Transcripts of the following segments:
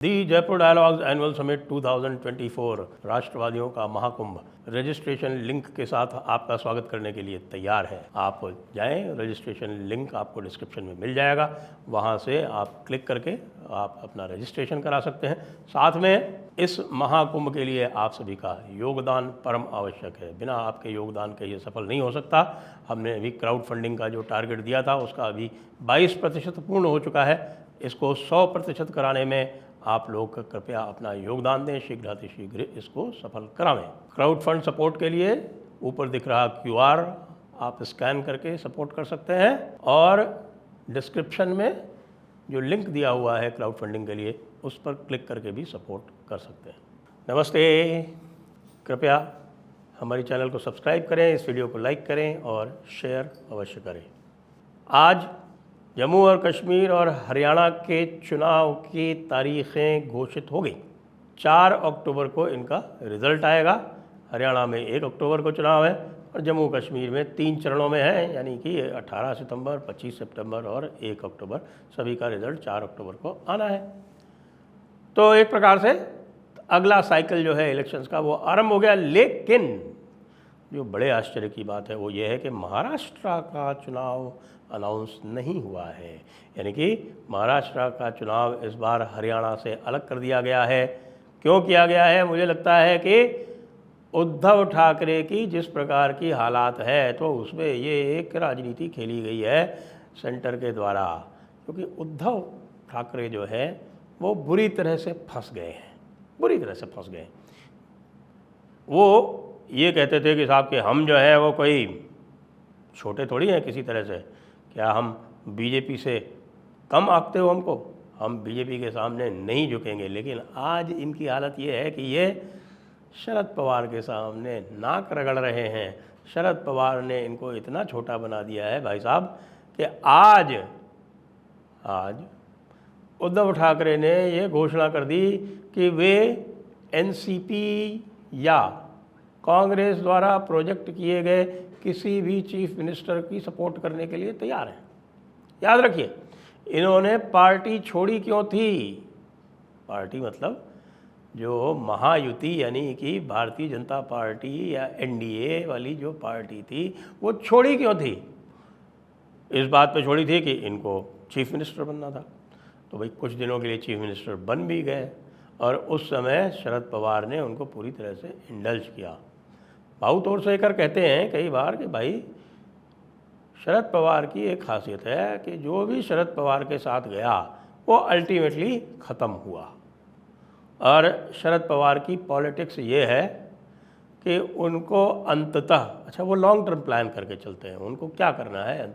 दी Jaipur dialogues annual summit 2024 राष्ट्रवादियों का Mahakumbh registration link के साथ आपका स्वागत करने के लिए तैयार है। आप जाएं, रजिस्ट्रेशन लिंक आपको डिस्क्रिप्शन में मिल जाएगा, वहां से आप क्लिक करके आप अपना रजिस्ट्रेशन करा सकते हैं। साथ में इस महाकुंभ के लिए आप सभी का योगदान परम आवश्यक है। बिना आपके योगदान के ये सफल नहीं हो सकता। हमने अभी क्राउड फंडिंग का जो टारगेट दिया था उसका अभी 22% पूर्ण हो चुका है। इसको 100% कराने में आप लोग कृपया अपना योगदान दें, शीघ्र इसको सफल करावें। क्राउड फंड सपोर्ट के लिए ऊपर दिख रहा QR आप स्कैन करके सपोर्ट कर सकते हैं और डिस्क्रिप्शन में जो लिंक दिया हुआ है क्राउड फंडिंग के लिए उस पर क्लिक करके भी सपोर्ट कर सकते हैं। नमस्ते, कृपया हमारे चैनल को सब्सक्राइब करें, इस वीडियो को लाइक करें और शेयर अवश्य करें। आज जम्मू और कश्मीर और हरियाणा के चुनाव की तारीखें घोषित हो गई। 4 अक्टूबर को इनका रिज़ल्ट आएगा। हरियाणा में 1 अक्टूबर को चुनाव है और जम्मू कश्मीर में 3 चरणों में है, यानी कि 18 सितंबर, 25 सितंबर और 1 अक्टूबर। सभी का रिज़ल्ट 4 अक्टूबर को आना है। तो एक प्रकार से अगला साइकिल जो है इलेक्शंस का वो आरंभ हो गया। लेकिन जो बड़े आश्चर्य की बात है वो ये है कि महाराष्ट्र का चुनाव अनाउंस नहीं हुआ है, यानी कि महाराष्ट्र का चुनाव इस बार हरियाणा से अलग कर दिया गया है। क्यों किया गया है? मुझे लगता है कि उद्धव ठाकरे की जिस प्रकार की हालात है तो उसमें ये एक राजनीति खेली गई है सेंटर के द्वारा, क्योंकि उद्धव ठाकरे जो है वो बुरी तरह से फंस गए हैं, बुरी तरह से फंस गए। वो ये कहते थे कि साहब कि हम जो है वो कोई छोटे थोड़ी हैं किसी तरह से, क्या हम बीजेपी से कम आंकते हो हमको, हम बीजेपी के सामने नहीं झुकेंगे। लेकिन आज इनकी हालत ये है कि ये शरद पवार के सामने नाक रगड़ रहे हैं। शरद पवार ने इनको इतना छोटा बना दिया है भाई साहब कि आज उद्धव ठाकरे ने ये घोषणा कर दी कि वे एनसीपी या कांग्रेस द्वारा प्रोजेक्ट किए गए किसी भी चीफ मिनिस्टर की सपोर्ट करने के लिए तैयार हैं। याद रखिए, इन्होंने पार्टी छोड़ी क्यों थी? पार्टी मतलब जो महायुति यानी कि भारतीय जनता पार्टी या एनडीए वाली जो पार्टी थी वो छोड़ी क्यों थी? इस बात पे छोड़ी थी कि इनको चीफ मिनिस्टर बनना था। तो भाई कुछ दिनों के लिए चीफ मिनिस्टर बन भी गए और उस समय शरद पवार ने उनको पूरी तरह से इंडल्ज किया। भाऊ तोरसेकर कहते हैं कई बार कि भाई शरद पवार की एक खासियत है कि जो भी शरद पवार के साथ गया वो अल्टीमेटली ख़त्म हुआ। और शरद पवार की पॉलिटिक्स ये है कि उनको अंततः, अच्छा वो लॉन्ग टर्म प्लान करके चलते हैं, उनको क्या करना है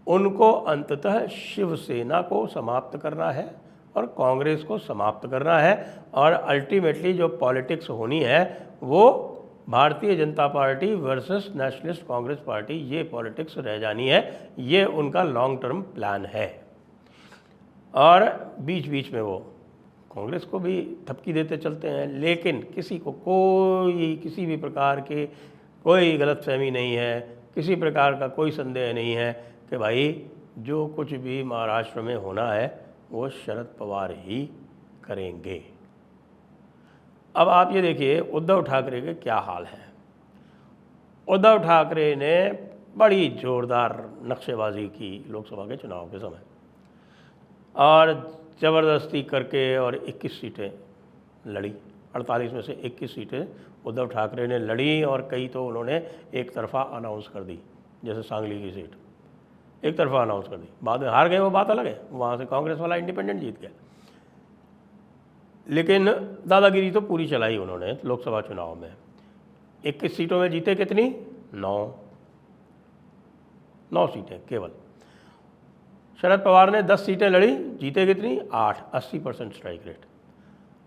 उनको अंततः शिवसेना को समाप्त करना है और कांग्रेस को समाप्त करना है और अल्टीमेटली जो पॉलिटिक्स होनी है वो Bharatiya Janata party versus nationalist Congress party, ये पॉलिटिक्स रह जानी है। ये उनका लॉन्ग टर्म प्लान है। और बीच बीच में वो कांग्रेस को भी थपकी देते चलते हैं, लेकिन किसी को किसी भी प्रकार की कोई गलतफहमी नहीं है, किसी प्रकार का कोई संदेह नहीं है कि भाई जो कुछ भी महाराष्ट्र में होना है वो शरद पवार ही करेंगे। अब आप ये देखिए उद्धव ठाकरे के क्या हाल है। उद्धव ठाकरे ने बड़ी ज़ोरदार नक्शेबाजी की लोकसभा के चुनाव के समय और ज़बरदस्ती करके और 21 सीटें लड़ी। 48 में से 21 सीटें उद्धव ठाकरे ने लड़ी और कई तो उन्होंने एक तरफा अनाउंस कर दी, जैसे सांगली की सीट एक तरफा अनाउंस कर दी। बाद में हार गए, वो बात अलग है, वहाँ से कांग्रेस वाला इंडिपेंडेंट जीत गया। लेकिन दादागिरी तो पूरी चलाई उन्होंने लोकसभा चुनाव में। 21 सीटों में जीते कितनी? 9 सीटें केवल। शरद पवार ने 10 सीटें लड़ी, जीते कितनी? 8, 80% स्ट्राइक रेट।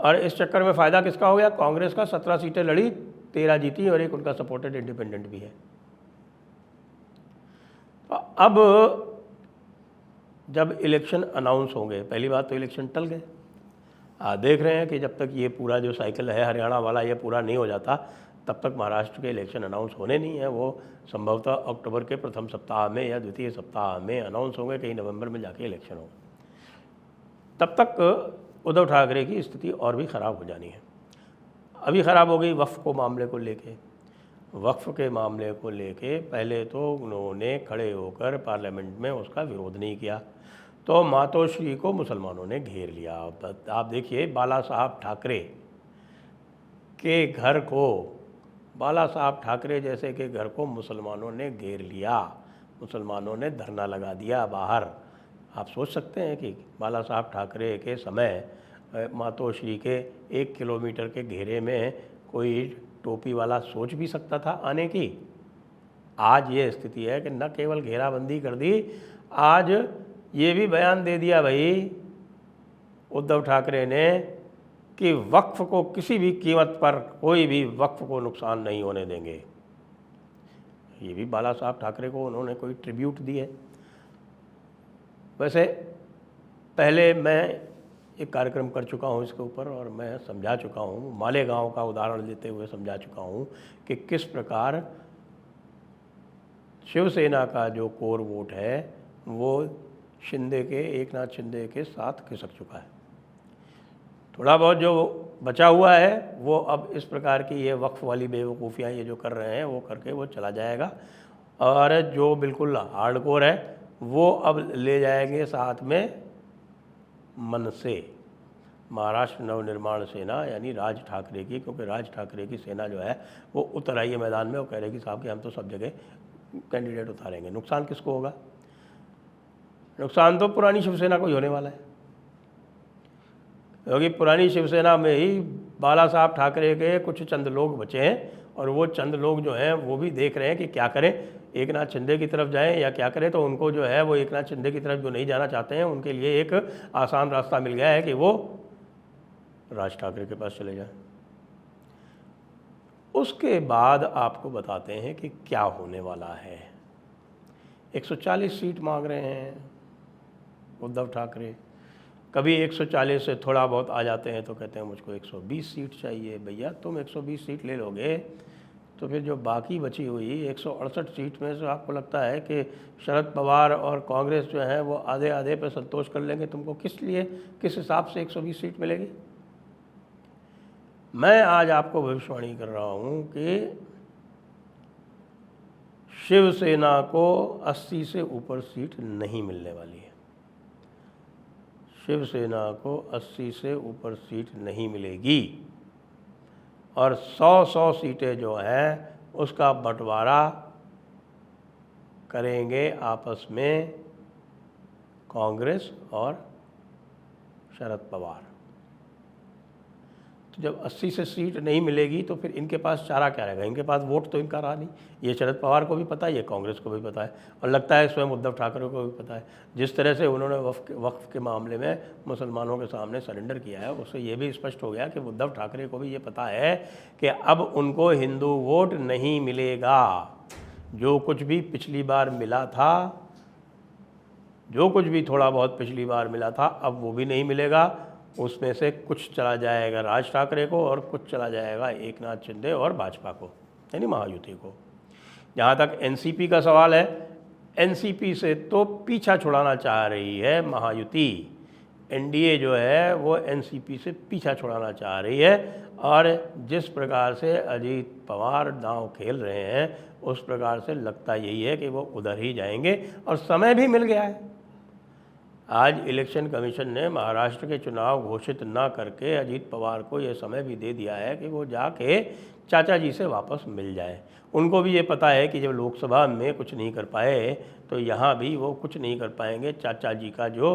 और इस चक्कर में फ़ायदा किसका हो गया? कांग्रेस का। 17 सीटें लड़ी, 13 जीती और एक उनका सपोर्टेड इंडिपेंडेंट भी है। तो अब जब इलेक्शन अनाउंस होंगे, पहली बात तो इलेक्शन टल गए। देख रहे हैं कि जब तक ये पूरा जो साइकिल है हरियाणा वाला ये पूरा नहीं हो जाता तब तक महाराष्ट्र के इलेक्शन अनाउंस होने नहीं है। वो संभवतः अक्टूबर के प्रथम सप्ताह में या द्वितीय सप्ताह में अनाउंस होंगे, कहीं नवंबर में जाके इलेक्शन हो। तब तक उद्धव ठाकरे की स्थिति और भी ख़राब हो जानी है। अभी ख़राब हो गई वक्फ़ को मामले को लेके। वक्फ़ के मामले को लेके पहले तो उन्होंने खड़े होकर पार्लियामेंट में उसका विरोध नहीं किया, तो मातोश्री को मुसलमानों ने घेर लिया। आप देखिए बाला साहब ठाकरे के घर को, बाला साहब ठाकरे जैसे के घर को मुसलमानों ने घेर लिया, मुसलमानों ने धरना लगा दिया बाहर। आप सोच सकते हैं कि बाला साहब ठाकरे के समय मातोश्री के 1 किलोमीटर के घेरे में कोई टोपी वाला सोच भी सकता था आने की? आज ये स्थिति है कि न केवल घेराबंदी कर दी, आज ये भी बयान दे दिया भाई उद्धव ठाकरे ने कि वक्फ को किसी भी कीमत पर, कोई भी वक्फ को नुकसान नहीं होने देंगे। ये भी बाला साहब ठाकरे को उन्होंने कोई ट्रिब्यूट दी है। वैसे पहले मैं एक कार्यक्रम कर चुका हूँ इसके ऊपर और मैं समझा चुका हूँ, मालेगांव का उदाहरण देते हुए समझा चुका हूँ कि किस प्रकार शिवसेना का जो कोर वोट है वो शिंदे के, एकनाथ शिंदे के साथ खिसक चुका है। थोड़ा बहुत जो बचा हुआ है वो अब इस प्रकार की ये वक्फ वाली बेवकूफ़ियाँ ये जो कर रहे हैं वो करके वो चला जाएगा, और जो बिल्कुल हार्डकोर है वो अब ले जाएंगे साथ में मन से महाराष्ट्र नवनिर्माण सेना, यानी राज ठाकरे की, क्योंकि राज ठाकरे की सेना जो है वो उतर आई है मैदान में। वो कह रहे कि साहब कि हम तो सब जगह कैंडिडेट उतारेंगे। नुकसान किसको होगा? नुकसान तो पुरानी शिवसेना को ही होने वाला है, क्योंकि पुरानी शिवसेना में ही बाला साहब ठाकरे के कुछ चंद लोग बचे हैं, और वो चंद लोग जो हैं वो भी देख रहे हैं कि क्या करें, एकनाथ शिंदे की तरफ जाएं या क्या करें। तो उनको जो है वो एकनाथ शिंदे की तरफ जो नहीं जाना चाहते हैं उनके लिए एक आसान रास्ता मिल गया है कि वो राज ठाकरे के पास चले जाएं। उसके बाद आपको बताते हैं कि क्या होने वाला है। 140 सीट मांग रहे हैं उद्धव ठाकरे। कभी 140 से थोड़ा बहुत आ जाते हैं तो कहते हैं मुझको 120 सीट चाहिए। भैया तुम 120 सीट ले लोगे तो फिर जो बाकी बची हुई 168 सीट में से आपको लगता है कि शरद पवार और कांग्रेस जो है वो आधे आधे पे संतोष कर लेंगे? तुमको किस लिए, किस हिसाब से 120 सीट मिलेगी? मैं आज आपको भविष्यवाणी कर रहा हूँ कि शिवसेना को 80 से ऊपर सीट नहीं मिलने वाली है। शिवसेना को 80 से ऊपर सीट नहीं मिलेगी, और 100 सीटें जो हैं उसका बंटवारा करेंगे आपस में कांग्रेस और शरद पवार। तो जब 80 से सीट नहीं मिलेगी तो फिर इनके पास चारा क्या रहेगा? इनके पास वोट तो इनका रहा नहीं। ये शरद पवार को भी पता है, ये कांग्रेस को भी पता है, और लगता है स्वयं उद्धव ठाकरे को भी पता है। जिस तरह से उन्होंने वक्फ के मामले में मुसलमानों के सामने सरेंडर किया है, उससे ये भी स्पष्ट हो गया कि उद्धव ठाकरे को भी ये पता है कि अब उनको हिंदू वोट नहीं मिलेगा। जो कुछ भी पिछली बार मिला था, जो कुछ भी थोड़ा बहुत पिछली बार मिला था, अब वो भी नहीं मिलेगा। उसमें से कुछ चला जाएगा राज ठाकरे को और कुछ चला जाएगा एकनाथ शिंदे और भाजपा को, यानी महायुति को। जहाँ तक एनसीपी का सवाल है, एनसीपी से तो पीछा छुड़ाना चाह रही है महायुति। एनडीए जो है वो एनसीपी से पीछा छुड़ाना चाह रही है, और जिस प्रकार से अजीत पवार दांव खेल रहे हैं उस प्रकार से लगता यही है कि वो उधर ही जाएंगे, और समय भी मिल गया है। आज इलेक्शन कमीशन ने महाराष्ट्र के चुनाव घोषित ना करके अजीत पवार को ये समय भी दे दिया है कि वो जाके चाचा जी से वापस मिल जाए। उनको भी ये पता है कि जब लोकसभा में कुछ नहीं कर पाए तो यहाँ भी वो कुछ नहीं कर पाएंगे। चाचा जी का जो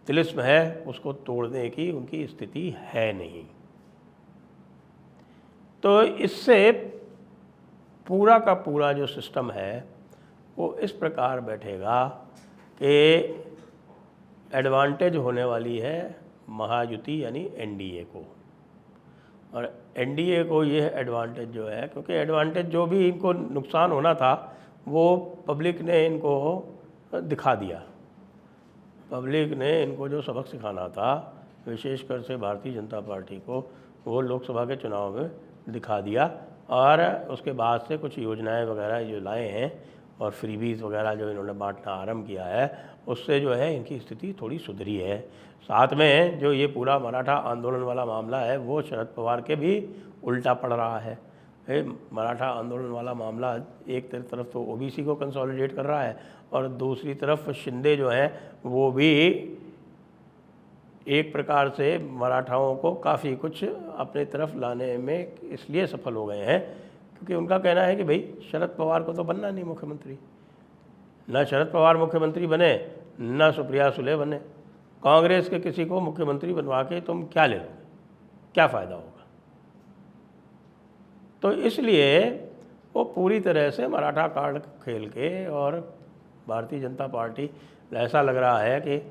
तिलिस्म है उसको तोड़ने की उनकी स्थिति है नहीं। तो इससे पूरा का पूरा जो सिस्टम है वो इस प्रकार बैठेगा कि एडवांटेज होने वाली है महायुति यानी एनडीए को, और एनडीए को यह एडवांटेज जो है, क्योंकि एडवांटेज जो भी इनको नुकसान होना था वो पब्लिक ने इनको दिखा दिया। पब्लिक ने इनको जो सबक सिखाना था विशेषकर से भारतीय जनता पार्टी को, वो लोकसभा के चुनाव में दिखा दिया, और उसके बाद से कुछ योजनाएं वगैरह जो लाए हैं और फ्रीबीज वगैरह जो इन्होंने बांटना आरंभ किया है, उससे जो है इनकी स्थिति थोड़ी सुधरी है। साथ में जो ये पूरा मराठा आंदोलन वाला मामला है वो शरद पवार के भी उल्टा पड़ रहा है। मराठा आंदोलन वाला मामला एक तरफ तो ओबीसी को कंसोलिडेट कर रहा है और दूसरी तरफ शिंदे जो हैं वो भी एक प्रकार से मराठाओं को काफ़ी कुछ अपने तरफ लाने में इसलिए सफल हो गए हैं क्योंकि उनका कहना है कि भाई शरद पवार को तो बनना नहीं मुख्यमंत्री, ना शरद पवार मुख्यमंत्री बने ना सुप्रिया सुले बने, कांग्रेस के किसी को मुख्यमंत्री बनवा के तुम क्या ले लोगे, क्या फ़ायदा होगा। तो इसलिए वो पूरी तरह से मराठा कार्ड खेल के और भारतीय जनता पार्टी ऐसा लग रहा है कि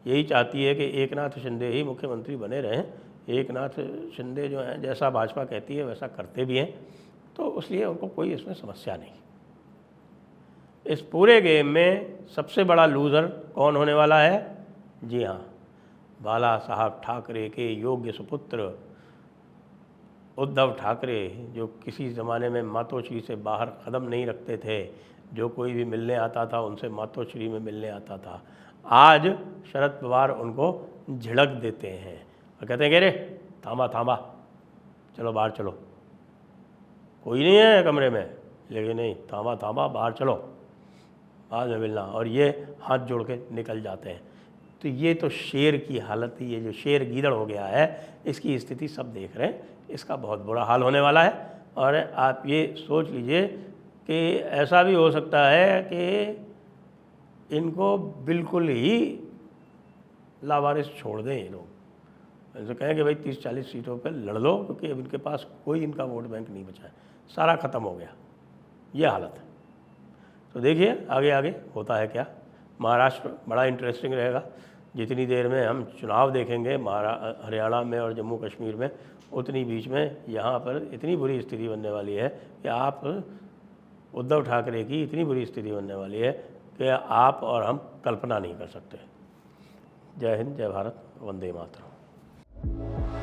यही चाहती है कि एकनाथ शिंदे ही मुख्यमंत्री बने रहें। एकनाथ शिंदे जो हैं जैसा भाजपा कहती है वैसा करते भी हैं, तो इसलिए उनको कोई इसमें समस्या नहीं। इस पूरे गेम में सबसे बड़ा लूज़र कौन होने वाला है? जी हाँ, बाला साहब ठाकरे के योग्य सुपुत्र उद्धव ठाकरे, जो किसी ज़माने में मातोश्री से बाहर कदम नहीं रखते थे, जो कोई भी मिलने आता था उनसे मातोश्री में मिलने आता था। आज शरद पवार उनको झिड़क देते हैं और कहते हैं कि रे थामा थामा, चलो बाहर चलो, कोई नहीं है कमरे में, लेकिन नहीं थामा थामा बाहर चलो, बाद में मिलना, और ये हाथ जोड़ के निकल जाते हैं। तो ये तो शेर की हालत ही, ये जो शेर गीदड़ हो गया है इसकी स्थिति सब देख रहे हैं, इसका बहुत बुरा हाल होने वाला है। और आप ये सोच लीजिए कि ऐसा भी हो सकता है कि इनको बिल्कुल ही लावारिस छोड़ दें ये लोग, ऐसे कहें कि भाई 30-40 सीटों पर लड़ लो, क्योंकि अब इनके पास कोई इनका वोट बैंक नहीं बचा है, सारा ख़त्म हो गया, ये हालत है। तो देखिए आगे आगे होता है क्या। महाराष्ट्र बड़ा इंटरेस्टिंग रहेगा, जितनी देर में हम चुनाव देखेंगे हरियाणा में और जम्मू कश्मीर में, उतनी बीच में यहाँ पर इतनी बुरी स्थिति बनने वाली है कि आप उद्धव ठाकरे की इतनी बुरी स्थिति बनने वाली है कि आप और हम कल्पना नहीं कर सकते। जय हिंद, जय भारत, वंदे मातरम।